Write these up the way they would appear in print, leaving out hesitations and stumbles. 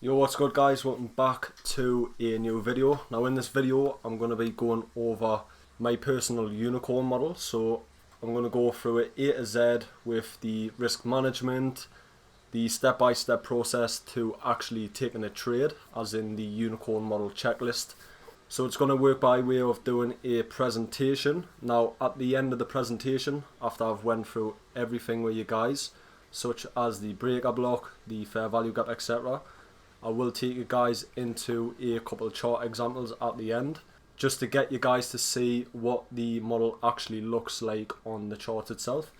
Yo, what's good guys, welcome back to a new video. Now in this video I'm going to be going over my personal unicorn model. So I'm going to go through it A to Z with the risk management, the step-by-step process to actually taking a trade, as in the unicorn model checklist. So it's going to work by way of doing a presentation. Now at the end of the presentation, after I've went through everything with you guys, such as the breaker block, the fair value gap, etc., I will take you guys into a couple of chart examples at the end, just to get you guys to see what the model actually looks like on the chart itself.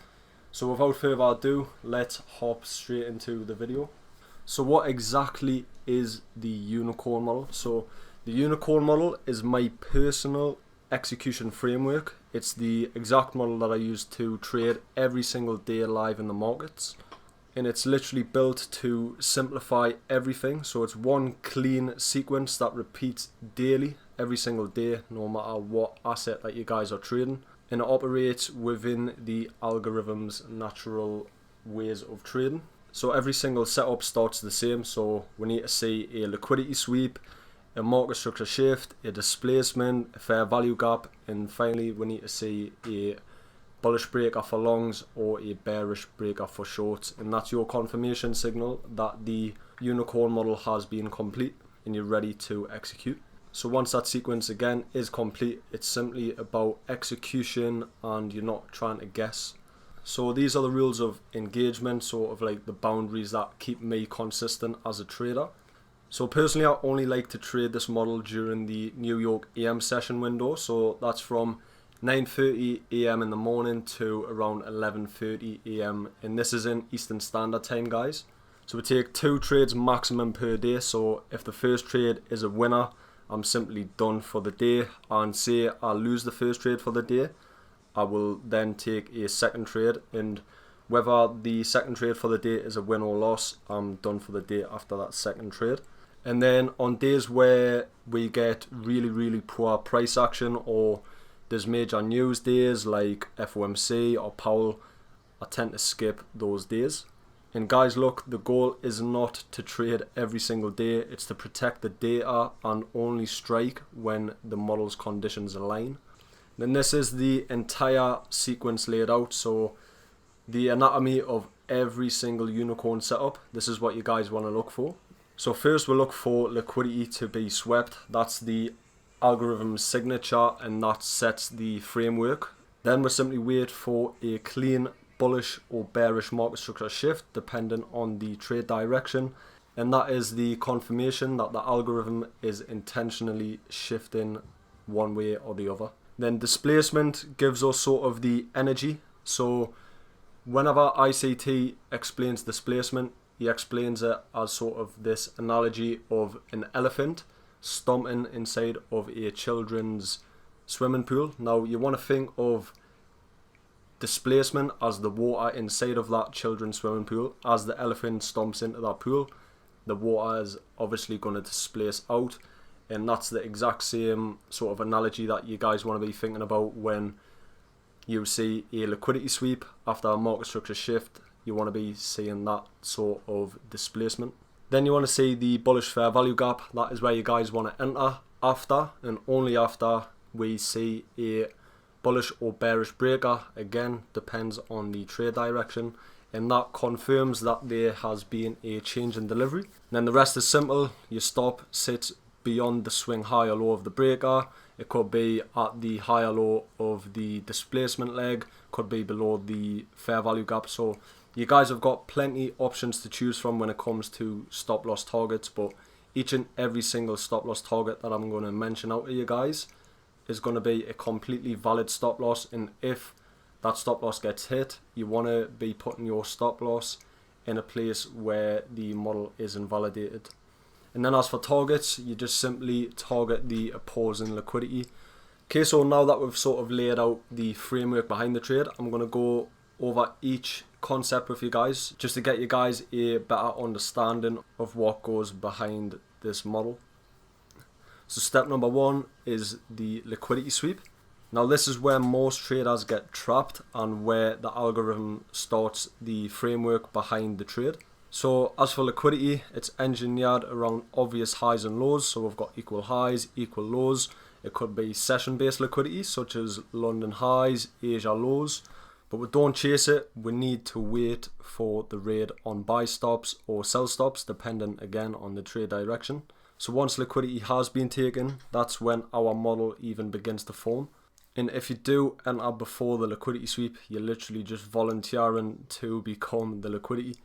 So without further ado, let's hop straight into the video. So what exactly is the unicorn model? So the unicorn model is my personal execution framework. It's the exact model that I use to trade every single day live in the markets. And it's literally built to simplify everything. So it's one clean sequence that repeats daily, every single day, no matter what asset that you guys are trading. And it operates within the algorithm's natural ways of trading. So every single setup starts the same. So we need to see a liquidity sweep, a market structure shift, a displacement, a fair value gap, and finally we need to see a bullish breaker for longs or a bearish breaker for shorts, and that's your confirmation signal that the unicorn model has been complete and you're ready to execute. So once that sequence again is complete, it's simply about execution and you're not trying to guess. So these are the rules of engagement, sort of like the boundaries that keep me consistent as a trader. So personally I only like to trade this model during the New York AM session window, so that's from 9:30 AM in the morning to around 11:30 AM, and this is in Eastern Standard Time, guys. So we take 2 trades maximum per day. So if the first trade is a winner, I'm simply done for the day, and say I lose the first trade for the day, I will then take a second trade, and whether the second trade for the day is a win or loss, I'm done for the day after that second trade. And then on days where we get really poor price action, or there's major news days like FOMC or Powell, I tend to skip those days. And guys, look, the goal is not to trade every single day, it's to protect the data and only strike when the model's conditions align. Then this is the entire sequence laid out, so the anatomy of every single unicorn setup. This is what you guys want to look for. So first we'll look for liquidity to be swept. That's the algorithm's signature and that sets the framework. Then we'll simply wait for a clean bullish or bearish market structure shift depending on the trade direction, and that is the confirmation that the algorithm is intentionally shifting one way or the other. Then displacement gives us sort of the energy. So whenever ICT explains displacement, he explains it as sort of this analogy of an elephant stomping inside of a children's swimming pool. Now you want to think of displacement as the water inside of that children's swimming pool. As the elephant stomps into that pool, the water is obviously going to displace out, and that's the exact same sort of analogy that you guys want to be thinking about when you see a liquidity sweep after a market structure shift. You want to be seeing that sort of displacement. Then you want to see the bullish fair value gap. That is where you guys want to enter after and only after we see a bullish or bearish breaker. Again, depends on the trade direction, and that confirms that there has been a change in delivery. And then the rest is simple. Your stop sits beyond the swing high or low of the breaker. It could be at the high or low of the displacement leg, could be below the fair value gap. So you guys have got plenty options to choose from when it comes to stop loss targets, but each and every single stop loss target that I'm going to mention out to you guys is going to be a completely valid stop loss, and if that stop loss gets hit, you want to be putting your stop loss in a place where the model is invalidated. And then as for targets, you just simply target the opposing liquidity. Okay, so now that we've sort of laid out the framework behind the trade, I'm going to go over each concept with you guys, just to get you guys a better understanding of what goes behind this model. So step number 1 is the liquidity sweep. Now this is where most traders get trapped and where the algorithm starts the framework behind the trade. So as for liquidity, it's engineered around obvious highs and lows. So we've got equal highs, equal lows. It could be session-based liquidity, such as London highs, Asia lows. But we don't chase it. We need to wait for the raid on buy stops or sell stops, dependent again on the trade direction. So once liquidity has been taken, that's when our model even begins to form. And if you do enter before the liquidity sweep, you're literally just volunteering to become the liquidity.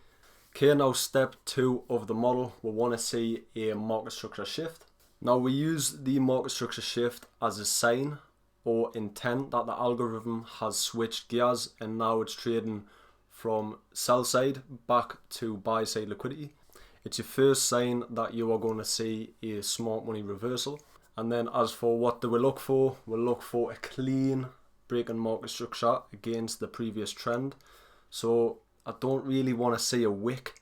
Okay, now step 2 of the model, we want to see a market structure shift. Now we use the market structure shift as a sign or intent that the algorithm has switched gears and now it's trading from sell side back to buy side liquidity. It's your first sign that you are going to see a smart money reversal. And then as for what do we look for? We'll look for a clean breaking market structure against the previous trend. So I don't really want to see a wick.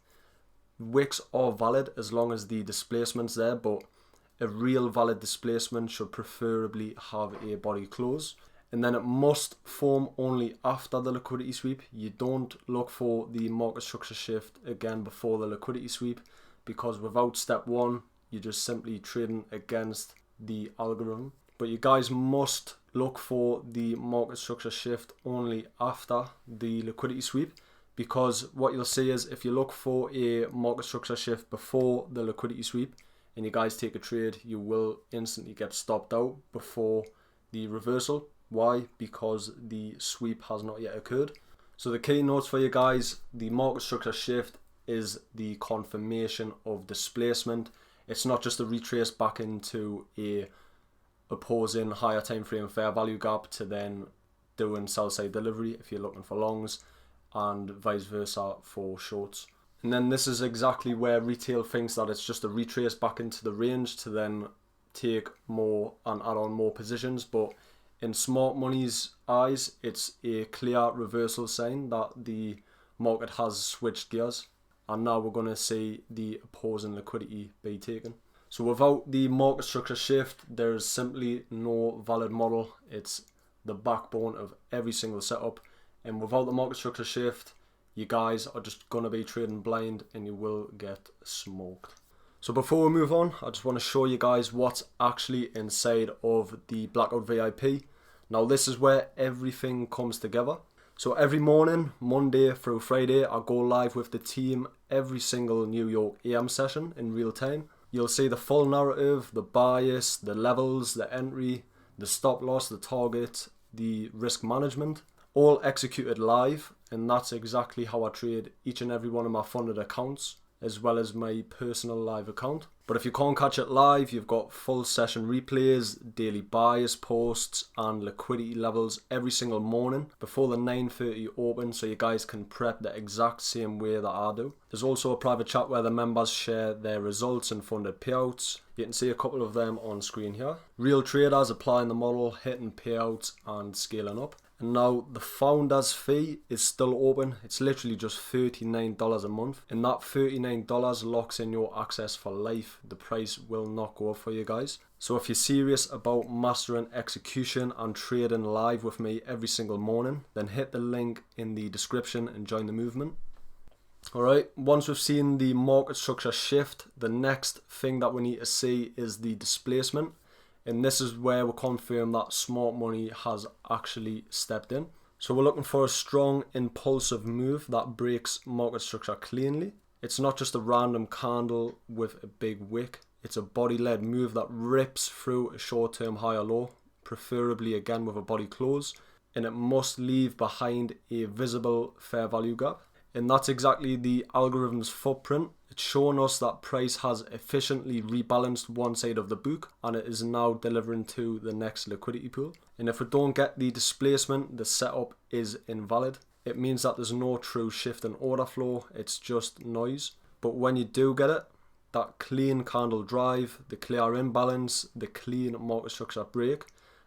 Wicks are valid as long as the displacement's there, but a real valid displacement should preferably have a body close. And then it must form only after the liquidity sweep. You don't look for the market structure shift again before the liquidity sweep, because without step 1, you're just simply trading against the algorithm. But you guys must look for the market structure shift only after the liquidity sweep, because what you'll see is if you look for a market structure shift before the liquidity sweep and you guys take a trade, you will instantly get stopped out before the reversal. Why? Because the sweep has not yet occurred. So the key notes for you guys: the market structure shift is the confirmation of displacement. It's not just a retrace back into a opposing higher time frame fair value gap to then doing sell side delivery if you're looking for longs, and vice versa for shorts. And then this is exactly where retail thinks that it's just a retrace back into the range to then take more and add on more positions, but in smart money's eyes, it's a clear reversal sign that the market has switched gears, and now we're going to see the opposing liquidity be taken. So without the market structure shift, there's simply no valid model. It's the backbone of every single setup, and without the market structure shift, you guys are just going to be trading blind and you will get smoked. So before we move on, I just want to show you guys what's actually inside of the Blackout VIP. Now this is where everything comes together. So every morning, Monday through Friday, I go live with the team every single New York AM session in real time. You'll see the full narrative, the bias, the levels, the entry, the stop loss, the target, the risk management, all executed live, and that's exactly how I trade each and every one of my funded accounts, as well as my personal live account. But if you can't catch it live, you've got full session replays, daily bias posts, and liquidity levels every single morning before the 9:30 open, so you guys can prep the exact same way that I do. There's also a private chat where the members share their results and funded payouts. You can see a couple of them on screen here. Real traders applying the model, hitting payouts and scaling up. And now the founders fee is still open. It's literally just $39 a month, and that $39 locks in your access for life. The price will not go up for you guys. So if you're serious about mastering execution and trading live with me every single morning, then hit the link in the description and join the movement. Alright, once we've seen the market structure shift, the next thing that we need to see is the displacement. And this is where we confirm that smart money has actually stepped in. So we're looking for a strong impulsive move that breaks market structure cleanly. It's not just a random candle with a big wick. It's a body-led move that rips through a short-term high or low, preferably again with a body close. And it must leave behind a visible fair value gap. And that's exactly the algorithm's footprint. It's showing us that price has efficiently rebalanced one side of the book and it is now delivering to the next liquidity pool. And if we don't get the displacement, the setup is invalid. It means that there's no true shift in order flow, it's just noise. But when you do get it, that clean candle drive, the clear imbalance, the clean market structure break,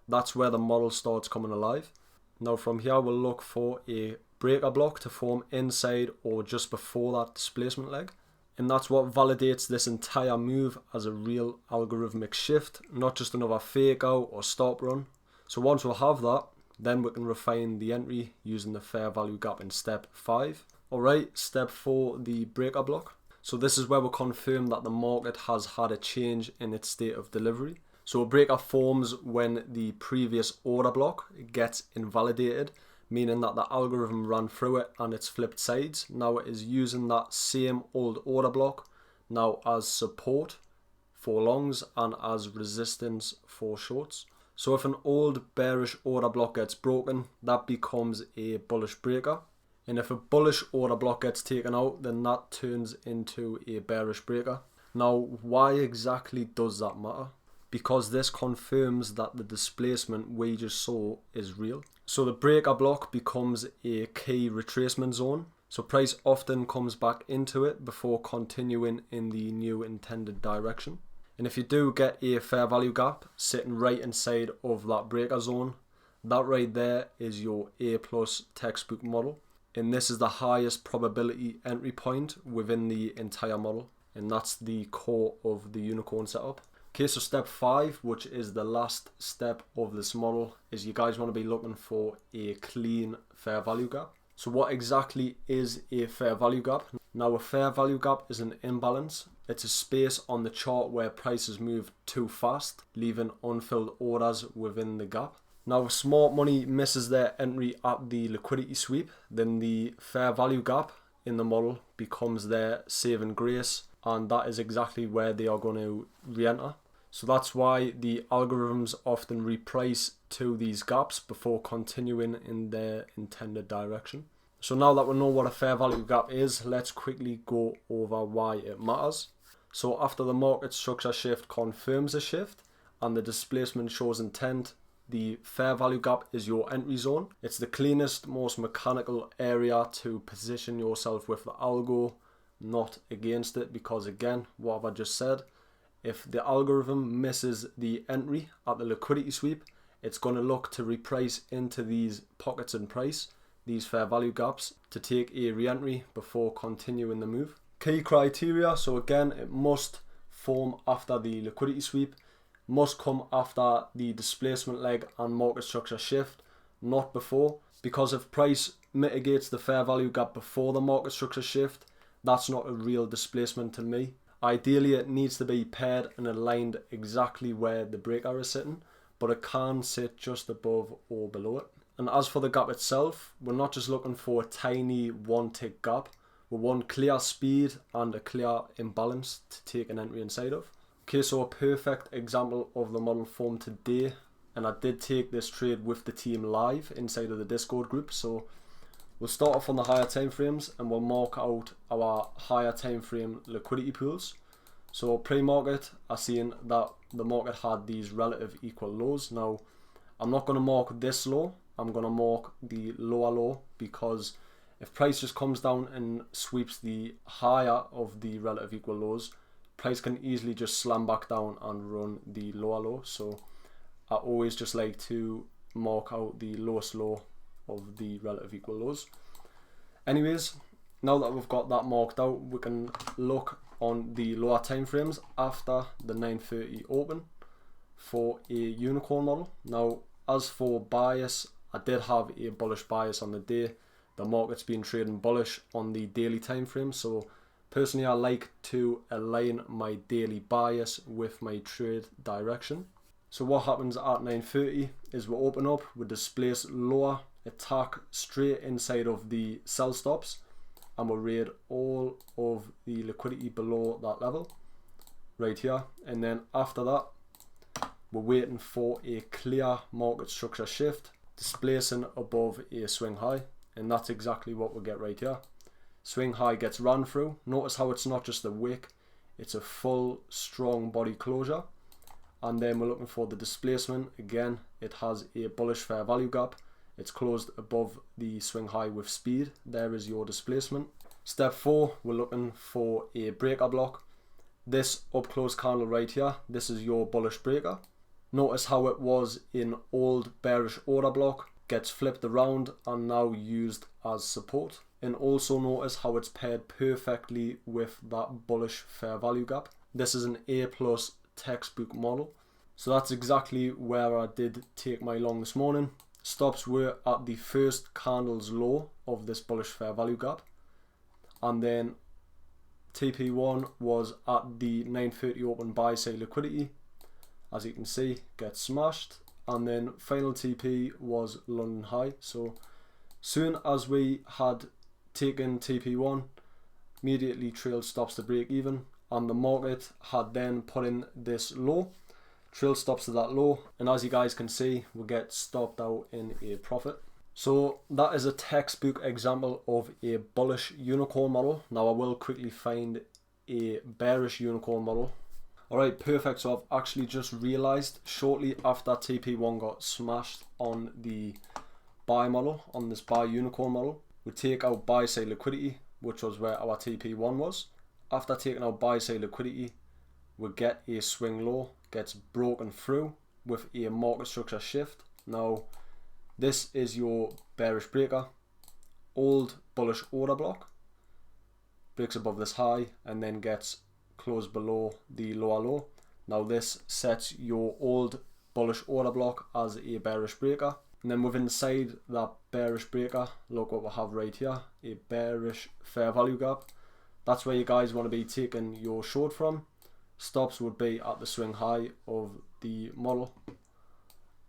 that's where the model starts coming alive. Now from here we'll look for a breaker block to form inside or just before that displacement leg, and that's what validates this entire move as a real algorithmic shift, not just another fake out or stop run. So once we have that, then we can refine the entry using the fair value gap in step 5. Alright, step 4, the breaker block. So this is where we confirm that the market has had a change in its state of delivery. So a breaker forms when the previous order block gets invalidated, meaning that the algorithm ran through it and it's flipped sides. Now it is using that same old order block now as support for longs and as resistance for shorts. So if an old bearish order block gets broken, that becomes a bullish breaker. And if a bullish order block gets taken out, then that turns into a bearish breaker. Now, why exactly does that matter? Because this confirms that the displacement we just saw is real. So the breaker block becomes a key retracement zone. So price often comes back into it before continuing in the new intended direction. And if you do get a fair value gap sitting right inside of that breaker zone, that right there is your A+ textbook model. And this is the highest probability entry point within the entire model. And that's the core of the unicorn setup. Okay, so step 5, which is the last step of this model, is you guys want to be looking for a clean fair value gap. So what exactly is a fair value gap? Now a fair value gap is an imbalance. It's a space on the chart where prices move too fast, leaving unfilled orders within the gap. Now if smart money misses their entry at the liquidity sweep, then the fair value gap in the model becomes their saving grace, and that is exactly where they are going to re-enter. So that's why the algorithms often reprice to these gaps before continuing in their intended direction. So now that we know what a fair value gap is, let's quickly go over why it matters. So after the market structure shift confirms a shift and the displacement shows intent, the fair value gap is your entry zone. It's the cleanest, most mechanical area to position yourself with the algo, not against it, because again, what have I just said? If the algorithm misses the entry at the liquidity sweep, it's going to look to reprice into these pockets in price, these fair value gaps, to take a re-entry before continuing the move. Key criteria, so again, it must form after the liquidity sweep, must come after the displacement leg and market structure shift, not before, because if price mitigates the fair value gap before the market structure shift, that's not a real displacement to me. Ideally it needs to be paired and aligned exactly where the breaker is sitting, but it can sit just above or below it. And as for the gap itself, we're not just looking for a tiny one tick gap, we want clear speed and a clear imbalance to take an entry inside of. Okay, so a perfect example of the model formed today, and I did take this trade with the team live inside of the Discord group. So we'll start off on the higher time frames and we'll mark out our higher time frame liquidity pools. So pre-market, I seen that the market had these relative equal lows. Now I'm not going to mark this low, I'm going to mark the lower low, because if price just comes down and sweeps the higher of the relative equal lows, price can easily just slam back down and run the lower low. So I always just like to mark out the lowest low of the relative equal lows. Anyways, now that we've got that marked out, we can look on the lower time frames after the 9:30 open for a unicorn model. Now as for bias, I did have a bullish bias on the day. The market's been trading bullish on the daily time frame, so personally I like to align my daily bias with my trade direction. So what happens at 9:30 is we open up, we displace lower, attack straight inside of the sell stops, and we'll raid all of the liquidity below that level right here. And then after that, we're waiting for a clear market structure shift, displacing above a swing high, and that's exactly what we get right here. Swing high gets run through. Notice how it's not just a wick, it's a full strong body closure. And then we're looking for the displacement. Again, it has a bullish fair value gap. It's closed above the swing high with speed. There is your displacement. Step 4, we're looking for a breaker block. This up close candle right here, this is your bullish breaker. Notice how it was in old bearish order block, gets flipped around and now used as support. And also notice how it's paired perfectly with that bullish fair value gap. This is an A+ textbook model. So that's exactly where I did take my long this morning. Stops were at the first candle's low of this bullish fair value gap. and then TP1 was at the 9:30 open buy side liquidity. As you can see, gets smashed, and then final TP was London high. So soon as we had taken TP1, immediately trailed stops to break even, and the market had then put in this low, trail stops to that low, and as you guys can see, we get stopped out in a profit. So that is a textbook example of a bullish unicorn model. Now I will quickly find a bearish unicorn model. Alright, perfect. So I've actually just realized shortly after TP1 got smashed on the buy model, on this buy unicorn model, we take out buy side liquidity, which was where our TP1 was. After taking out buy side liquidity, we get a swing low, gets broken through with a market structure shift. Now this is your bearish breaker, old bullish order block, breaks above this high and then gets closed below the lower low. Now this sets your old bullish order block as a bearish breaker, and then within inside that bearish breaker, look what we have right here, a bearish fair value gap. That's where you guys want to be taking your short from. Stops would be at the swing high of the model,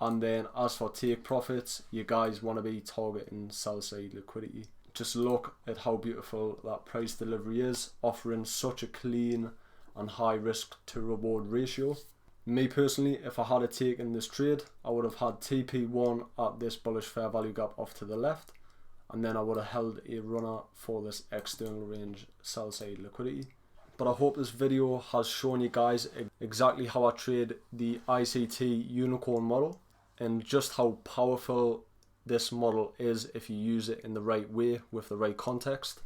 and then as for take profits, you guys want to be targeting sell side liquidity. Just look at how beautiful that price delivery is, offering such a clean and high risk to reward ratio. Me personally, if I had taken this trade, I would have had TP1 at this bullish fair value gap off to the left, and then I would have held a runner for this external range sell side liquidity. But I hope this video has shown you guys exactly how I trade the ICT Unicorn model, and just how powerful this model is if you use it in the right way with the right context.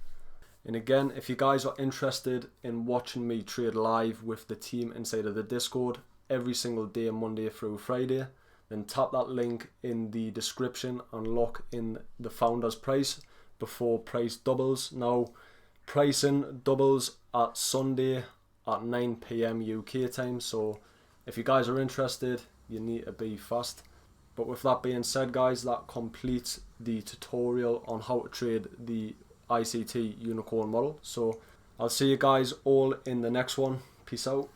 And again, if you guys are interested in watching me trade live with the team inside of the Discord every single day, Monday through Friday, then tap that link in the description and lock in the founder's price before price doubles. Now pricing doubles at Sunday at 9 PM UK time, so if you guys are interested, you need to be fast. But with that being said, guys, that completes the tutorial on how to trade the ICT Unicorn model. So I'll see you guys all in the next one. Peace out.